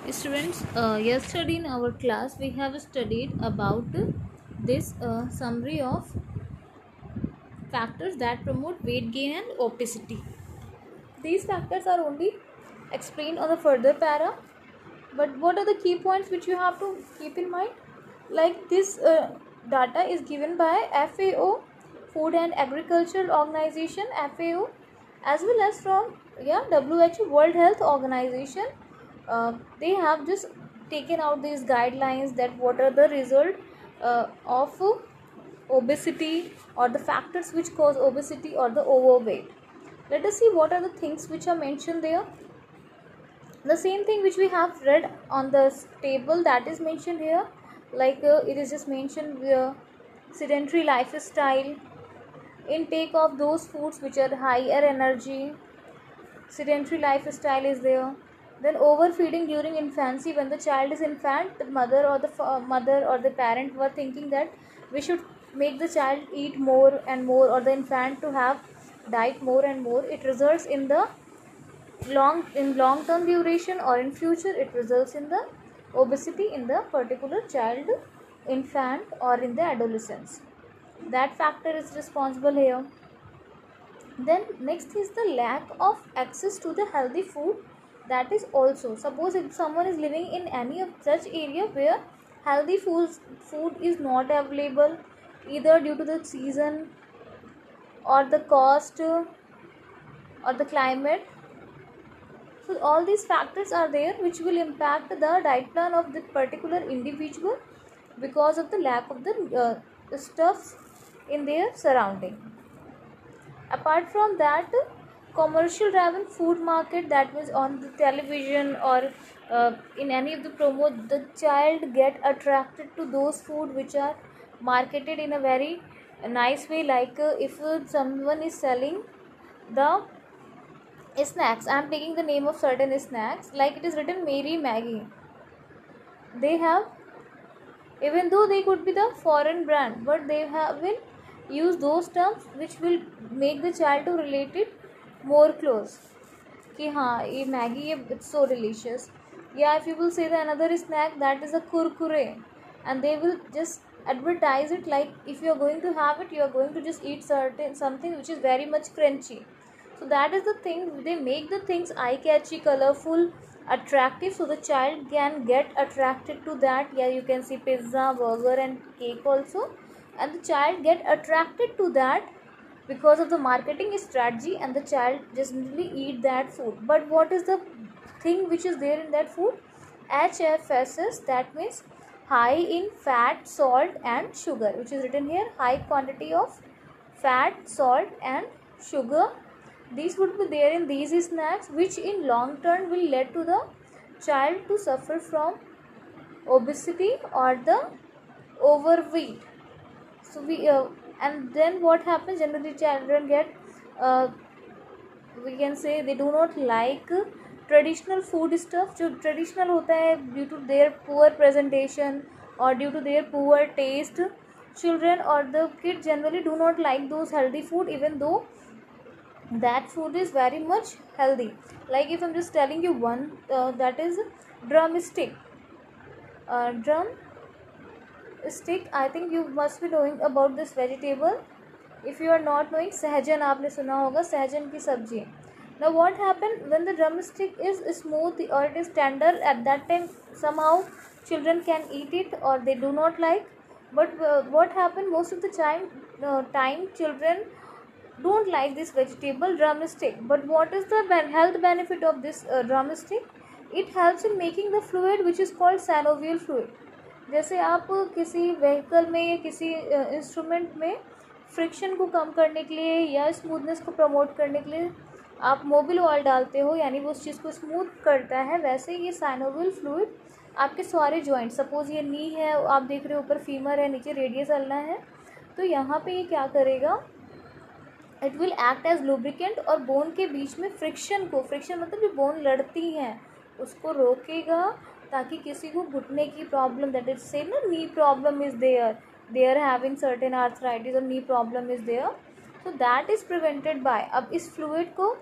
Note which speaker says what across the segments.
Speaker 1: Students, yesterday in our class we have studied about this summary of factors that promote weight gain and obesity. These factors are only explained on the further para, but what are the key points which you have to keep in mind? Like this data is given by FAO, Food and Agricultural Organization, FAO, as well as from WHO, World Health Organization. They have just taken out these guidelines that what are the result of obesity or the factors which cause obesity or the overweight. Let us see what are the things which are mentioned there. The same thing which we have read on the table that is mentioned here, like it is just mentioned sedentary lifestyle, intake of those foods which are higher energy, sedentary lifestyle is there. Then overfeeding during infancy, when the child is infant, the mother or the mother or the parent were thinking that we should make the child eat more and more, or the infant to have diet more and more. It results in the long term duration, or in future it results in the obesity in the particular child, infant, or in the adolescence. That factor is responsible here. Then next is the lack of access to the healthy food. That is also, suppose if someone is living in any of such area where healthy food is not available, either due to the season or the cost or the climate. So all these factors are there which will impact the diet plan of the particular individual because of the lack of the stuffs in their surrounding. Apart from that, commercial driven food market, that means on the television or in any of the promo, the child get attracted to those food which are marketed in a very nice way. Like if someone is selling the snacks, I am taking the name of certain snacks, like it is written Mary Maggie. They have, even though they could be the foreign brand, but they have will use those terms which will make the child to relate it more close कि हाँ ये Maggi ये it's so delicious. Yeah, if you will say the another snack, that is a kurkure, and they will just advertise it like if you are going to have it, you are going to just eat certain something which is very much crunchy. So that is the thing, they make the things eye catchy, colorful, attractive, so the child can get attracted to that. Yeah, you can see pizza, burger and cake also, and the child get attracted to that because of the marketing strategy, and the child just simply eat that food. But what is the thing which is there in that food? HFSS, that means high in fat, salt and sugar, which is written here, high quantity of fat, salt and sugar. These would be there in these snacks, which in long term will lead to the child to suffer from obesity or the overweight. So we and then what happens, generally children get we can say they do not like traditional food stuff जो traditional होता है, due to their poor presentation or due to their poor taste. Children or the kids generally do not like those healthy food, even though that food is very much healthy. Like if I'm just telling you one, that is drumstick. Drum stick, I think you must be knowing about this vegetable. If you are not knowing, सहजन आपने सुना होगा, सहजन की सब्जी. Now what happened when the drumstick is smooth or it is tender, at that time somehow children can eat it or they do not like. But what happened, most of the time children don't like this vegetable drumstick. But what is the health benefit of this drumstick? It helps in making the fluid which is called synovial fluid. जैसे आप किसी vehicle में या किसी instrument में friction को कम करने के लिए या स्मूथनेस को प्रमोट करने के लिए आप मोबिल ऑयल डालते हो, यानी वो उस चीज़ को स्मूथ करता है, वैसे ये साइनोवियल फ्लूइड आपके सारे जॉइंट, सपोज ये नी है, आप देख रहे हो ऊपर फीमर है, नीचे रेडियस अल्ना है, तो यहाँ पे ये क्या करेगा, it will act as lubricant और बोन के बीच में फ्रिक्शन मतलब जो बोन लड़ती हैं उसको रोकेगा, ताकि किसी को घुटने की प्रॉब्लम, दैट इज से ना knee problem is there, they are having certain arthritis और knee problem is there, so that is prevented by, अब इस फ्लूइड को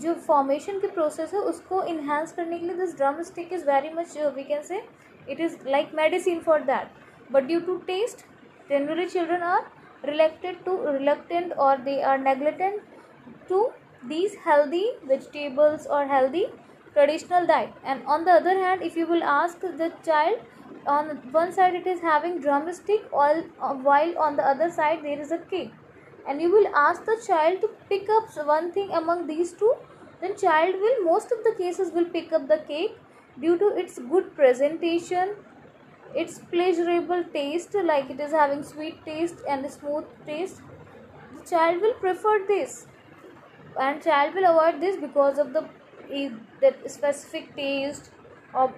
Speaker 1: जो फॉर्मेशन के प्रोसेस है उसको इन्हांस करने के लिए this drum stick is very much we can say it is like medicine for that. But due to taste, generally children are reluctant or they are negligent to these healthy vegetables or healthy traditional diet. And on the other hand, if you will ask the child, on one side it is having drumstick, while on the other side there is a cake, and you will ask the child to pick up one thing among these two, then child will, most of the cases, will pick up the cake due to its good presentation, its pleasurable taste, like it is having sweet taste and smooth taste. The child will prefer this, and child will avoid this because of that specific taste, or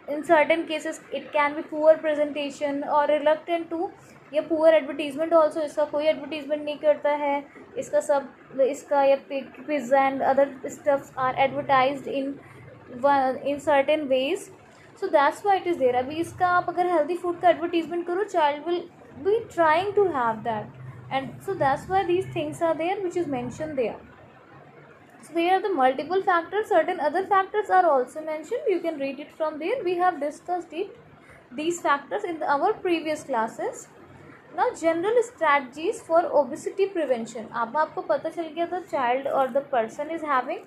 Speaker 1: in certain cases it can be poor presentation or reluctant to, या poor advertisement also, इसका कोई advertisement नहीं करता है, इसका या pizza and other stuffs are advertised in certain ways, so that's why it is there. अभी इसका आप अगर healthy food का advertisement करो, child will be trying to have that, and so that's why these things are there which is mentioned there. So there are the multiple factors. Certain other factors are also mentioned. You can read it from there. We have discussed these factors in our previous classes. Now general strategies for obesity prevention. अब आपको पता चल गया the child or the person is having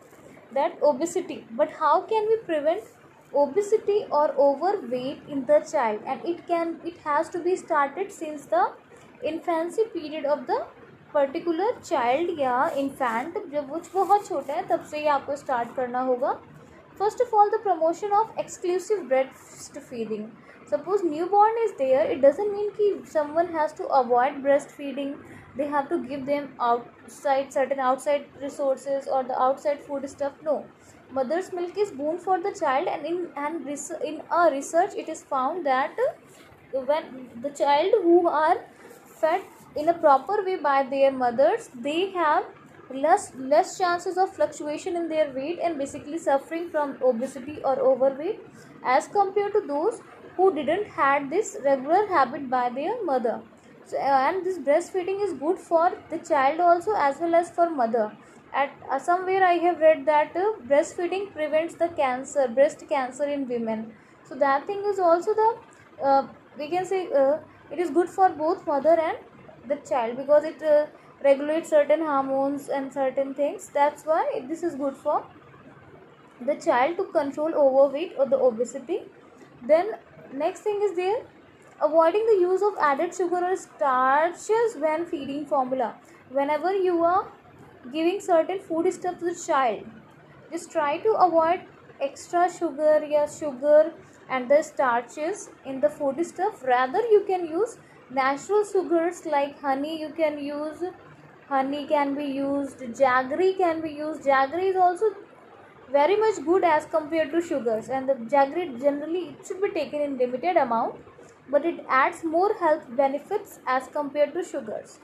Speaker 1: that obesity. But how can we prevent obesity or overweight in the child? And it has to be started since the infancy period of the particular child या infant, जब वो बहुत छोटा है तब से ही आपको start करना होगा. First of all the promotion of exclusive breast feeding. Suppose newborn is there, it doesn't mean कि someone has to avoid breast feeding, they have to give them certain outside resources or the outside food stuff. No, mother's milk is boon for the child, and in a research it is found that when the child who are fed in a proper way by their mothers, they have less chances of fluctuation in their weight and basically suffering from obesity or overweight as compared to those who didn't had this regular habit by their mother. So, and this breastfeeding is good for the child also as well as for mother. At somewhere I have read that breastfeeding prevents the breast cancer in women. So that thing is also the we can say it is good for both mother and the child, because it regulates certain hormones and certain things. That's why this is good for the child to control overweight or the obesity. Then next thing is there, avoiding the use of added sugar or starches when feeding formula. Whenever you are giving certain food stuff to the child, just try to avoid extra sugar and the starches in the food stuff. Rather you can use natural sugars like honey. You can use honey, can be used, jaggery can be used. Jaggery is also very much good as compared to sugars, and the jaggery generally it should be taken in limited amount, but it adds more health benefits as compared to sugars.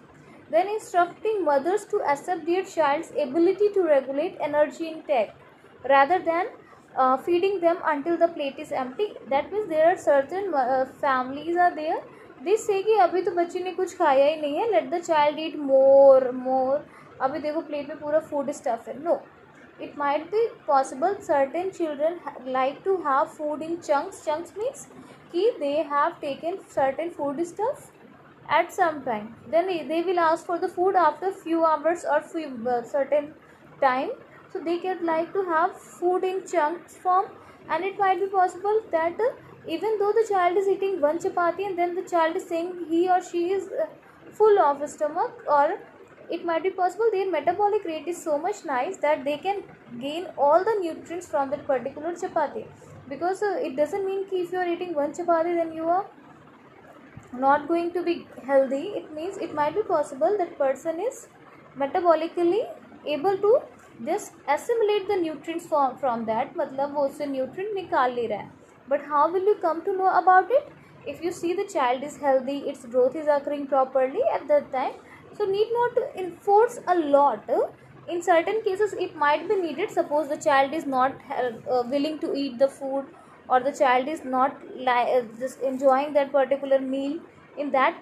Speaker 1: Then instructing mothers to accept their child's ability to regulate energy intake rather than feeding them until the plate is empty. That means there are certain families are there, they say कि अभी तो बच्चे ने कुछ खाया ही नहीं है, let the child eat more, अभी देखो प्लेट में पूरा food stuff है. No, it might be possible certain children like to have food in chunks. Chunks means कि they have taken certain food stuff at some time, then they will ask for the food after few hours or few certain time, so they can like to have food in chunks form. And it might be possible that even though the child is eating one chapati and then the child is saying he or she is full of stomach, or it might be possible their metabolic rate is so much nice that they can gain all the nutrients from that particular chapati, because it doesn't mean that if you are eating one chapati then you are not going to be healthy. It means it might be possible that person is metabolically able to just assimilate the nutrients from that, मतलब वो उससे nutrient निकाल ले रहा है. But how will you come to know about it? If you see the child is healthy, its growth is occurring properly at that time, so need not to enforce a lot. In certain cases it might be needed. Suppose the child is not willing to eat the food, or the child is not just enjoying that particular meal, in that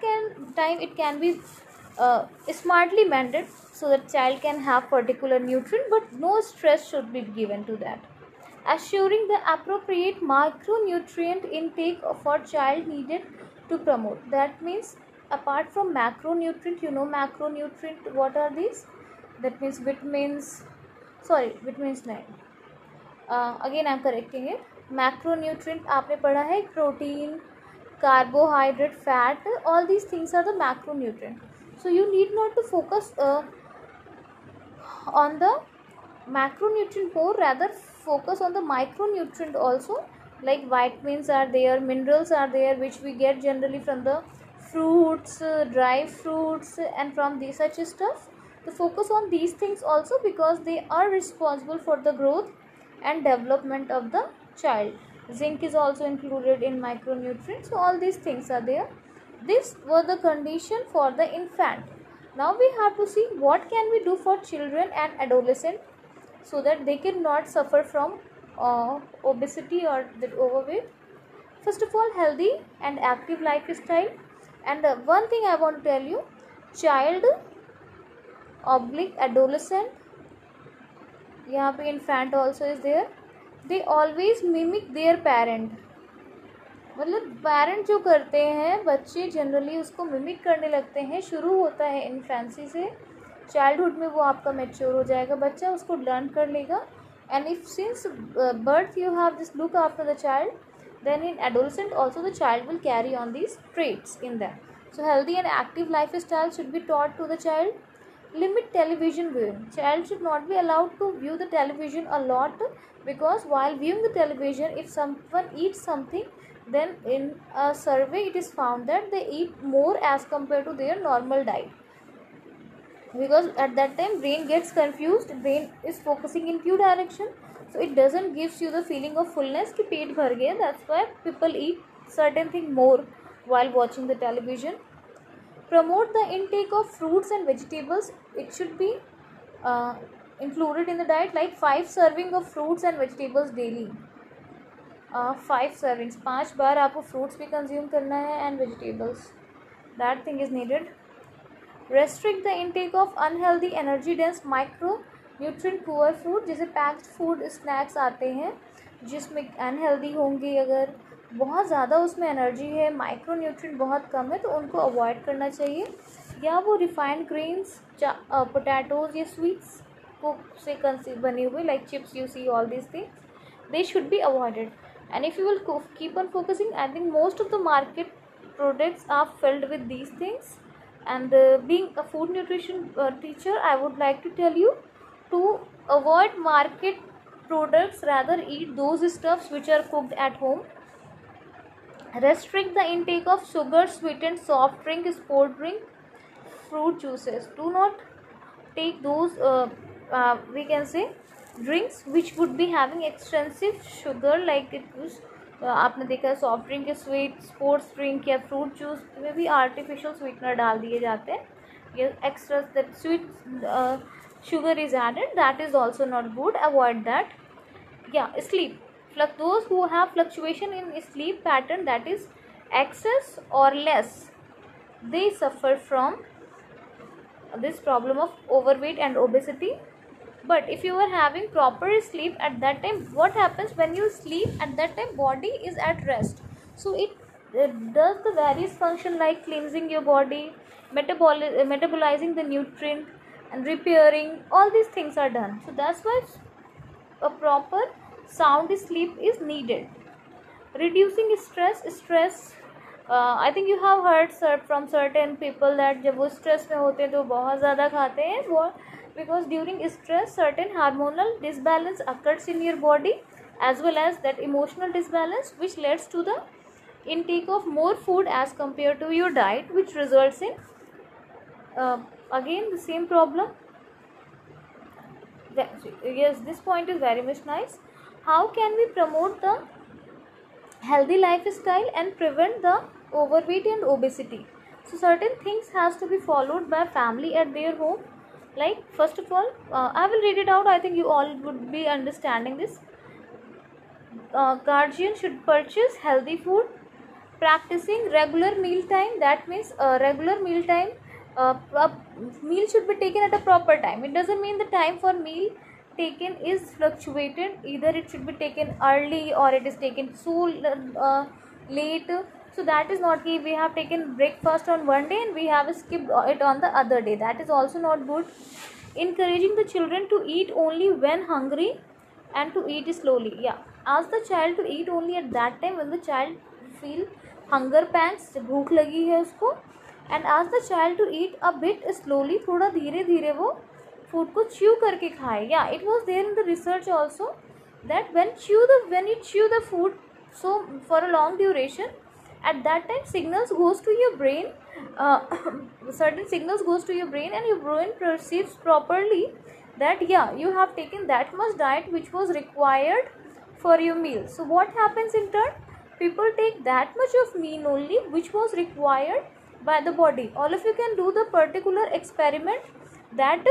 Speaker 1: time it can be smartly blended so that child can have particular nutrient, but no stress should be given to that. Assuring the appropriate micronutrient intake for child needed to promote. That means apart from macronutrient, macronutrient, what are these? That means vitamins, sorry, vitamins नहीं, again I am correcting it. Macronutrient आपने पढ़ा है, protein, carbohydrate, fat, all these things are the macronutrient. So you need not to focus on the macronutrient more, rather focus on the micronutrient also, like vitamins are there, minerals are there, which we get generally from the fruits, dry fruits, and from these such stuff. To focus on these things also, because they are responsible for the growth and development of the child. Zinc is also included in micronutrients, so all these things are there. This were the condition for the infant. Now we have to see what can we do for children and adolescent so that they cannot suffer from obesity or the overweight. First of all, healthy and active lifestyle. And one thing I want to tell you, child / adolescent, यहाँ पे infant also is there, they always mimic their parent. मतलब parent जो करते हैं बच्चे generally उसको mimic करने लगते हैं. शुरू होता है इन्फेंसी से, चाइल्डहुड में वो आपका मैच्योर हो जाएगा, बच्चा उसको लर्न कर लेगा. And if since birth you have this look after the child, then in adolescent also the child will carry on these traits in them. So healthy and active lifestyle should be taught to the child. Limit television viewing. Child should not be allowed to view the television a lot, because while viewing the television, if someone eats something, then in a survey it is found that they eat more as compared to their normal diet, because at that time brain gets confused, brain is focusing in few direction, so it doesn't gives you the feeling of fullness कि पेट भर गया. That's why people eat certain thing more while watching the television. Promote the intake of fruits and vegetables. It should be included in the diet, like 5 serving of fruits and vegetables daily. 5 servings, 5 बार आपको fruits भी consume करना है and vegetables. That thing is needed. Restrict the intake of unhealthy energy dense micronutrient poor food. जैसे packed food snacks आते हैं जिसमें unhealthy होंगे, अगर बहुत ज़्यादा उसमें एनर्जी है, माइक्रोन्यूट्रिएंट बहुत कम है, तो उनको अवॉइड करना चाहिए. या वो रिफाइंड ग्रेन्स, पोटैटोज या स्वीट्स को से बने हुए like chips, you see all this things, they should be avoided. And if you will keep on focusing, I think most of the market products are filled with these things. And being a food nutrition teacher, I would like to tell you to avoid market products, rather eat those stuffs which are cooked at home. Restrict the intake of sugar, sweetened soft drink, sport drink, fruit juices. Do not take those we can say drinks which would be having extensive sugar, like it was आपने देखा है soft drink, sweet sports drink या fruit juice में भी artificial sweetener डाल दिए जाते हैं, या extra that sweet sugar is added, that is also not good, avoid that. Yeah, sleep. Those who have fluctuation in sleep pattern, that is excess or less, they suffer from this problem of overweight and obesity. But if you are having proper sleep at that time, what happens when you sleep at that time, body is at rest, so it does the various function like cleansing your body, metabolizing the nutrient and repairing, all these things are done. So that's why a proper sound sleep is needed. Reducing stress, I think you have heard from certain people that जब वो stress में होते हैं तो बहुत ज़्यादा खाते हैं वो, because during stress certain hormonal disbalance occurs in your body, as well as that emotional disbalance, which leads to the intake of more food as compared to your diet, which results in again the same problem. Yes, this point is very much nice. How can we promote the healthy lifestyle and prevent the overweight and obesity? So certain things has to be followed by family at their home. Like first of all, I will read it out, I think you all would be understanding this. Guardian should purchase healthy food, practicing regular meal time. That means regular meal time meal should be taken at a proper time. It doesn't mean the time for meal taken is fluctuated. Either it should be taken early or it is taken so late. So that is not key. We have taken breakfast on one day and we have skipped it on the other day. That is also not good. Encouraging the children to eat only when hungry and to eat slowly. Yeah, ask the child to eat only at that time when the child feel hunger pangs, भूख लगी है उसको, and ask the child to eat a bit slowly. थोड़ा धीरे धीरे वो food को chew करके खाए. Yeah, it was there in the research also that when you chew the food so for a long duration, at that time signals goes to your brain, certain signals goes to your brain and your brain perceives properly that yeah, you have taken that much diet which was required for your meal. So what happens in turn? People take that much of meal only which was required by the body. All of you can do the particular experiment that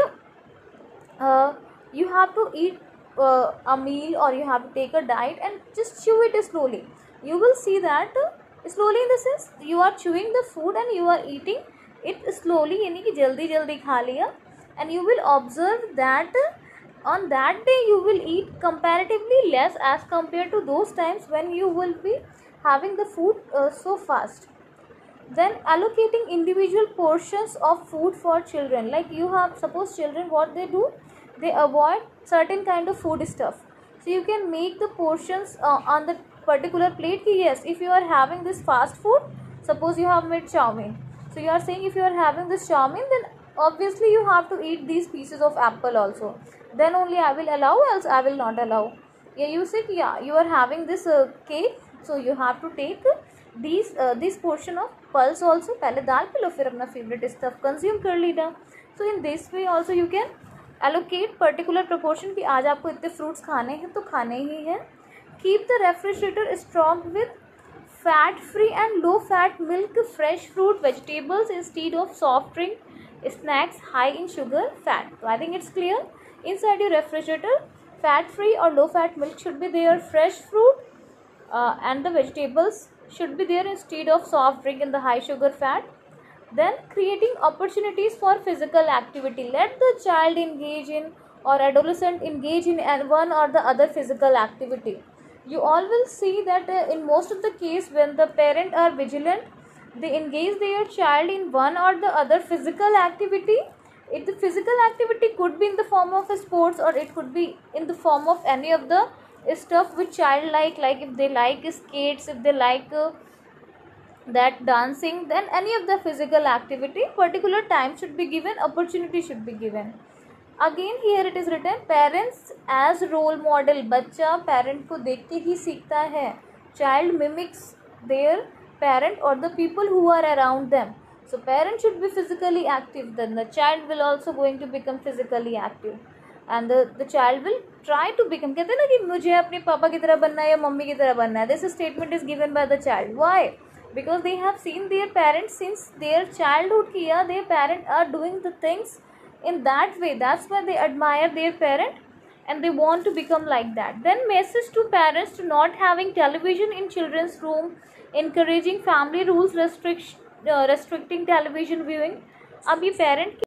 Speaker 1: you have to eat a meal or you have to take a diet and just chew it slowly. You will see that slowly in the sense you are chewing the food and you are eating it slowly, यानी कि जल्दी जल्दी खा लिया, and you will observe that on that day you will eat comparatively less as compared to those times when you will be having the food so fast. Then allocating individual portions of food for children, like you have, suppose children, what they do, they avoid certain kind of food stuff, so you can make the portions on the particular plate. Yes, if you are having this fast food, suppose you have made chow mein, so you are saying if you are having this chow mein, then obviously you have to eat these pieces of apple also, then only I will allow, else I will not allow. Yeah, you said yeah, you are having this cake, so you have to take this portion of pulse also. पहले दाल पे लो, फिर अपना favorite stuff consume कर लीजिए. So in this way also you can allocate particular proportion कि आज आपको इतने fruits खाने हैं तो खाने ही हैं. Keep the refrigerator stocked with fat free and low fat milk, fresh fruit, vegetables instead of soft drink, snacks high in sugar, fat. So I think it's clear. Inside your refrigerator, fat free or low fat milk should be there, fresh fruit and the vegetables should be there instead of soft drink and the high sugar fat. Then creating opportunities for physical activity. Let the child engage in or adolescent engage in one or the other physical activity. You all will see that in most of the case when the parent are vigilant, they engage their child in one or the other physical activity. If the physical activity could be in the form of a sports or it could be in the form of any of the stuff which child like if they like skates, if they like that dancing, then any of the physical activity, particular time should be given, opportunity should be given. Again here it is written parents as role model. बच्चा parent को देख के ही सीखता है. Child mimics their parent or the people who are around them. So parent should be physically active, then the child will also going to become physically active and the child will try to become. कहते हैं ना कि मुझे अपने पापा की तरह बनना है या मम्मी की तरह बनना है. This statement is given by the child. Why? Because they have seen their parents since their childhood किया, their parents are doing the things in that way. That's why they admire their parent and they want to become like that. Then message to parents to not having television in children's room, encouraging family rules, restricting television viewing. अब ये parent